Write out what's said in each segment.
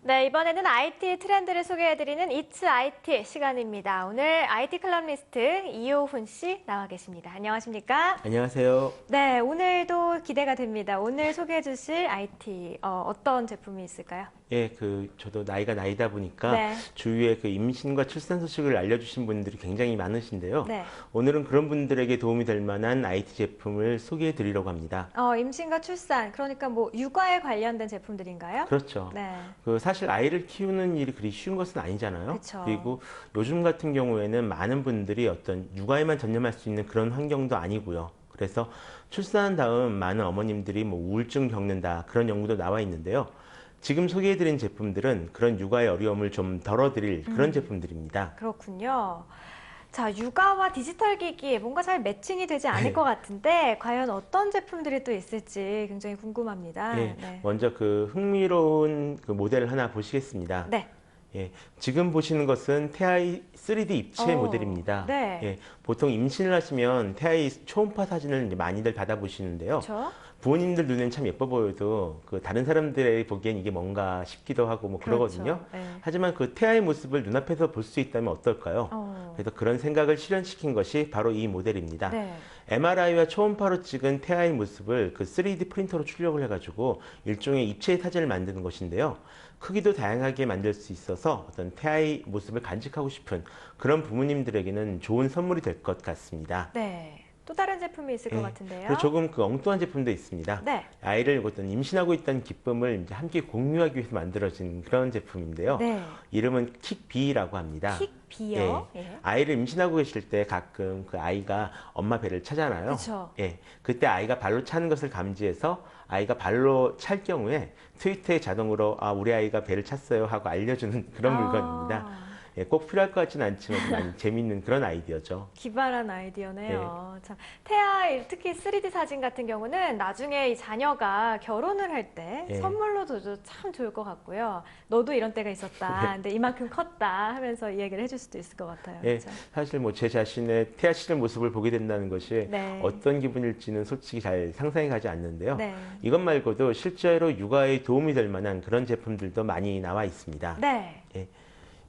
네, 이번에는 IT 트렌드를 소개해드리는 It's IT 시간입니다. 오늘 IT 칼럼니스트 이효훈 씨 나와 계십니다. 안녕하십니까? 안녕하세요. 네, 오늘도 기대가 됩니다. 오늘 소개해 주실 IT 어떤 제품이 있을까요? 예, 저도 나이가 나이다 보니까 네. 주위에 임신과 출산 소식을 알려주신 분들이 굉장히 많으신데요. 네. 오늘은 그런 분들에게 도움이 될 만한 IT 제품을 소개해 드리려고 합니다. 임신과 출산, 그러니까 뭐 육아에 관련된 제품들인가요? 그렇죠. 네. 사실 아이를 키우는 일이 그리 쉬운 것은 아니잖아요. 그쵸. 그리고 요즘 같은 경우에는 많은 분들이 어떤 육아에만 전념할 수 있는 그런 환경도 아니고요. 그래서 출산한 다음 많은 어머님들이 뭐 우울증 겪는다 그런 연구도 나와 있는데요. 지금 소개해드린 제품들은 그런 육아의 어려움을 좀 덜어드릴 그런 제품들입니다. 그렇군요. 자, 육아와 디지털 기기 뭔가 잘 매칭이 되지 않을 것 같은데 과연 어떤 제품들이 또 있을지 굉장히 궁금합니다. 예, 네. 먼저 흥미로운 모델을 하나 보시겠습니다. 네. 예, 지금 보시는 것은 태아의 3D 입체 모델입니다. 네. 예, 보통 임신을 하시면 태아의 초음파 사진을 이제 많이들 받아보시는데요. 그렇죠. 부모님들 눈에는 참 예뻐 보여도 다른 사람들이 보기엔 이게 뭔가 싶기도 하고 뭐 그러거든요. 그렇죠. 네. 하지만 태아의 모습을 눈앞에서 볼 수 있다면 어떨까요? 그래서 그런 생각을 실현시킨 것이 바로 이 모델입니다. 네. MRI와 초음파로 찍은 태아의 모습을 3D 프린터로 출력을 해가지고 일종의 입체 사진을 만드는 것인데요. 크기도 다양하게 만들 수 있어서 어떤 태아의 모습을 간직하고 싶은 그런 부모님들에게는 좋은 선물이 될 것 같습니다. 네. 또 다른 제품이 있을 것 예, 같은데요. 그리고 조금 엉뚱한 제품도 있습니다. 네. 아이를 어떤 임신하고 있다는 기쁨을 이제 함께 공유하기 위해서 만들어진 그런 제품인데요. 네. 이름은 킥비라고 합니다. 킥비요? 예. 예. 아이를 임신하고 계실 때 가끔 아이가 엄마 배를 차잖아요. 그렇죠. 예. 그때 아이가 발로 차는 것을 감지해서 아이가 발로 찰 경우에 트위터에 자동으로 우리 아이가 배를 찼어요 하고 알려주는 그런 물건입니다. 예, 꼭 필요할 것 같지는 않지만 많이 재밌는 그런 아이디어죠. 기발한 아이디어네요. 참, 태아, 특히 3D 사진 같은 경우는 나중에 이 자녀가 결혼을 할 때 예. 선물로 줘도 참 좋을 것 같고요. 너도 이런 때가 있었다. 근데 이만큼 컸다 하면서 이야기를 해줄 수도 있을 것 같아요. 예, 그렇죠? 사실 제 자신의 태아 시절 모습을 보게 된다는 것이 네. 어떤 기분일지는 솔직히 잘 상상이 가지 않는데요. 네. 이것 말고도 실제로 육아에 도움이 될 만한 그런 제품들도 많이 나와 있습니다. 네. 예.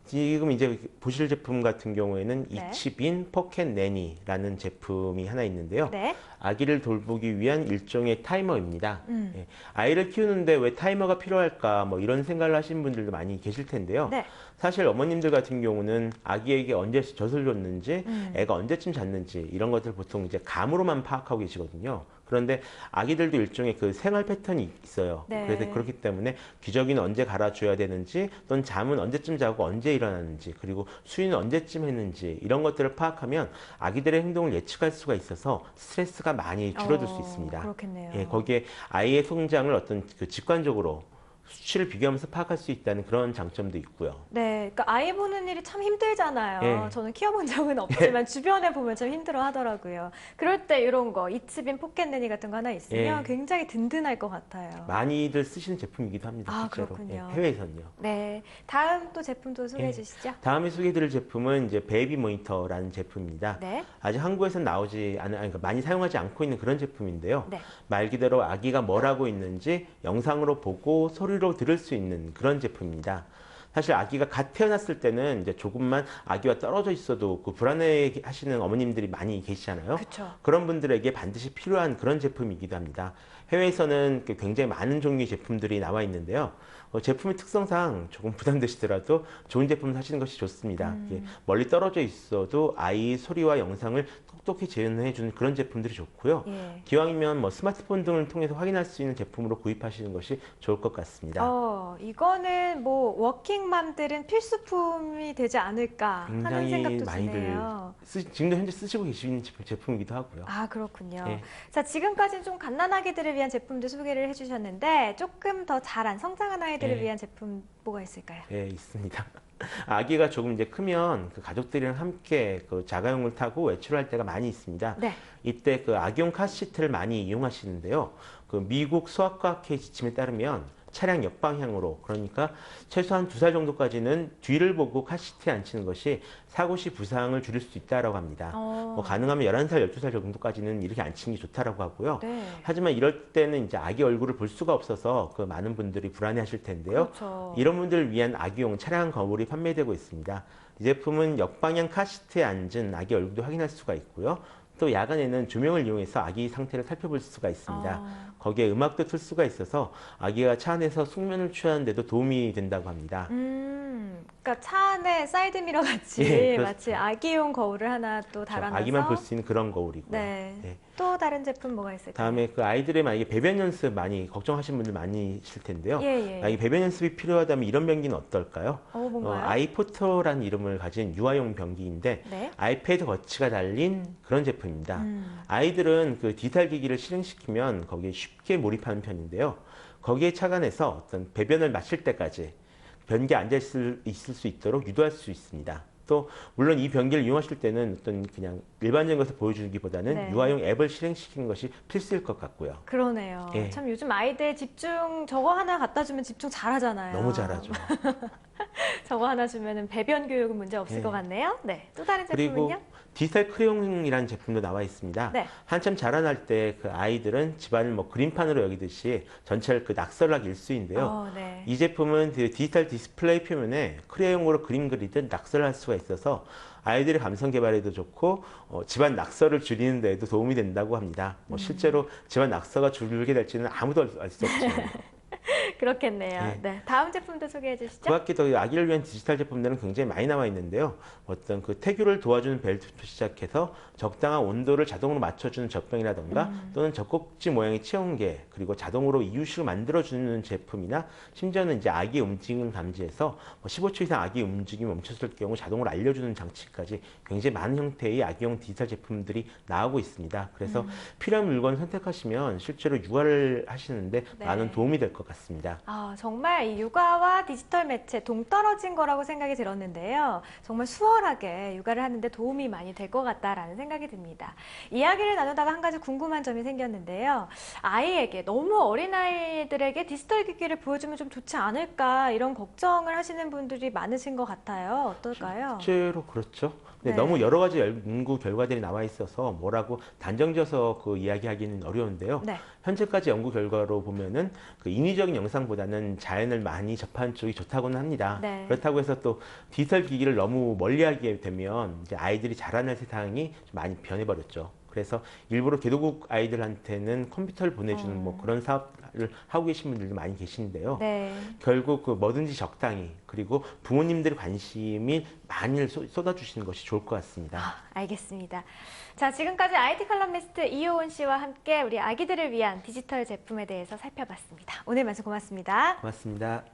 지금 이제 보실 제품 같은 경우에는 네. 이치빈 포켓 내니라는 제품이 하나 있는데요. 네. 아기를 돌보기 위한 일종의 타이머입니다. 예. 아이를 키우는데 왜 타이머가 필요할까 뭐 이런 생각을 하시는 분들도 많이 계실 텐데요. 네. 사실 어머님들 같은 경우는 아기에게 언제 젖을 줬는지 애가 언제쯤 잤는지 이런 것들 보통 이제 감으로만 파악하고 계시거든요. 그런데 아기들도 일종의 생활 패턴이 있어요. 네. 그래서 그렇기 때문에 기저귀는 언제 갈아줘야 되는지 또는 잠은 언제쯤 자고 언제 일어나는지 그리고 수유는 언제쯤 했는지 이런 것들을 파악하면 아기들의 행동을 예측할 수가 있어서 스트레스가 많이 줄어들 수 있습니다. 그렇겠네요. 예, 거기에 아이의 성장을 어떤 직관적으로 수치를 비교하면서 파악할 수 있다는 그런 장점도 있고요. 네, 그러니까 아이 보는 일이 참 힘들잖아요. 예. 저는 키워본 적은 없지만 주변에 보면 참 힘들어 하더라고요. 그럴 때 이런 거, 이츠빈 포켓 내니 같은 거 하나 있으면 예. 굉장히 든든할 것 같아요. 많이들 쓰시는 제품이기도 합니다. 아, 실제로. 그렇군요. 예, 해외에선요. 네, 다음 또 제품도 소개해 예. 주시죠. 다음에 소개해드릴 제품은 이제 베이비 모니터라는 제품입니다. 네. 아직 한국에서는 나오지 않은, 그러니까 많이 사용하지 않고 있는 그런 제품인데요. 네. 말 그대로 아기가 뭘 하고 있는지 영상으로 보고 소리로 들을 수 있는 그런 제품입니다. 사실 아기가 갓 태어났을 때는 이제 조금만 아기와 떨어져 있어도 불안해 하시는 어머님들이 많이 계시잖아요. 그쵸. 그런 분들에게 반드시 필요한 그런 제품이기도 합니다. 해외에서는 굉장히 많은 종류의 제품들이 나와 있는데요. 제품의 특성상 조금 부담되시더라도 좋은 제품 사시는 것이 좋습니다. 이게 멀리 떨어져 있어도 아이 소리와 영상을 똑똑히 재현해 주는 그런 제품들이 좋고요. 예. 기왕이면 스마트폰 등을 통해서 확인할 수 있는 제품으로 구입하시는 것이 좋을 것 같습니다. 이거는 뭐 워킹맘들은 필수품이 되지 않을까 하는 굉장히 생각도 많이들 드네요. 지금도 현재 쓰시고 계시는 제품이기도 하고요. 아, 그렇군요. 예. 자, 지금까지 좀 갓난아기들을 위한 제품들 소개를 해주셨는데 조금 더 자란 성장한 아이들을 예. 위한 제품 뭐가 있을까요? 예, 있습니다. 아기가 조금 이제 크면 가족들이랑 함께 자가용을 타고 외출할 때가 많이 있습니다. 네. 이때 아기용 카시트를 많이 이용하시는데요. 미국 소아과학회 지침에 따르면 차량 옆방향으로, 그러니까 최소한 2살 정도까지는 뒤를 보고 카시트에 앉히는 것이 사고 시 부상을 줄일 수 있다라고 합니다. 뭐 가능하면 11살, 12살 정도까지는 이렇게 앉히는 게 좋다라고 하고요. 네. 하지만 이럴 때는 이제 아기 얼굴을 볼 수가 없어서 그 많은 분들이 불안해하실 텐데요. 그렇죠. 이런 분들을 위한 아기용 차량 거울이 판매되고 있습니다. 이 제품은 역방향 카시트에 앉은 아기 얼굴도 확인할 수가 있고요. 또 야간에는 조명을 이용해서 아기 상태를 살펴볼 수가 있습니다. 거기에 음악도 틀 수가 있어서 아기가 차 안에서 숙면을 취하는 데도 도움이 된다고 합니다. 그러니까 차 안에 사이드미러 같이 예, 마치 아기용 거울을 하나 또 달아놔서 아기만 볼 수 있는 그런 거울이고요. 네. 네. 또 다른 제품 뭐가 있을까요? 다음에 그 아이들의 만약에 배변 연습 많이 걱정하시는 분들 많으실 텐데요. 예, 예. 만약에 배변 연습이 필요하다면 이런 변기는 어떨까요? 뭔가요? 아이포터라는 이름을 가진 유아용 변기인데 네. 아이패드 거치가 달린 그런 제품입니다. 아이들은 그 디지털 기기를 실행시키면 거기에 쉽게 몰입하는 편인데요. 거기에 착안해서 어떤 배변을 마칠 때까지 변기에 앉아 있을 수 있도록 유도할 수 있습니다. 또 물론 이 변기를 이용하실 때는 어떤 그냥 일반적인 것을 보여주기보다는 네. 유아용 앱을 실행시키는 것이 필수일 것 같고요. 그러네요. 예. 참 요즘 아이들 집중 저거 하나 갖다 주면 집중 잘하잖아요. 너무 잘하죠. 저거 하나 주면은 배변 교육은 문제 없을 예. 것 같네요. 네. 또 다른 그리고 제품은요? 디지털 크레용이라는 제품도 나와 있습니다. 네. 한참 자라날 때 그 아이들은 집안을 뭐 그림판으로 여기듯이 전체를 그 낙서락 일수인데요. 네. 이 제품은 그 디지털 디스플레이 표면에 크레용으로 그림 그리듯 낙서를 할 수가 있어서 아이들의 감성 개발에도 좋고 집안 낙서를 줄이는 데에도 도움이 된다고 합니다. 뭐 실제로 집안 낙서가 줄게 될지는 아무도 알 수 없죠. 그렇겠네요. 네. 네. 다음 제품도 소개해 주시죠. 그 밖에도 아기를 위한 디지털 제품들은 굉장히 많이 나와 있는데요. 어떤 그 태교를 도와주는 벨트부터 시작해서 적당한 온도를 자동으로 맞춰주는 젖병이라던가 또는 젖꼭지 모양의 체온계, 그리고 자동으로 이유식을 만들어주는 제품이나 심지어는 이제 아기 움직임을 감지해서 15초 이상 아기 움직임이 멈췄을 경우 자동으로 알려주는 장치까지 굉장히 많은 형태의 아기용 디지털 제품들이 나오고 있습니다. 그래서 필요한 물건 선택하시면 실제로 육아를 하시는데 네. 많은 도움이 될 것 같습니다. 정말 이 육아와 디지털 매체 동떨어진 거라고 생각이 들었는데요. 정말 수월하게 육아를 하는데 도움이 많이 될 것 같다라는 생각이 듭니다. 이야기를 나누다가 한 가지 궁금한 점이 생겼는데요. 아이에게, 너무 어린아이들에게 디지털 기기를 보여주면 좀 좋지 않을까 이런 걱정을 하시는 분들이 많으신 것 같아요. 어떨까요? 실제로 그렇죠. 근데 네. 너무 여러 가지 연구 결과들이 나와 있어서 뭐라고 단정지어서 그 이야기하기는 어려운데요. 네. 현재까지 연구 결과로 보면은 그 인위적인 영상보다는 자연을 많이 접하는 쪽이 좋다고는 합니다. 네. 그렇다고 해서 또 디지털 기기를 너무 멀리하게 되면 이제 아이들이 자라날 세상이 좀 많이 변해버렸죠. 그래서 일부러 개도국 아이들한테는 컴퓨터를 보내주는 뭐 그런 사업을 하고 계신 분들도 많이 계시는데요. 네. 결국 그 뭐든지 적당히, 그리고 부모님들의 관심이 많이 쏟아주시는 것이 좋을 것 같습니다. 알겠습니다. 자, 지금까지 IT 칼럼니스트 이효은 씨와 함께 우리 아기들을 위한 디지털 제품에 대해서 살펴봤습니다. 오늘 말씀 고맙습니다. 고맙습니다.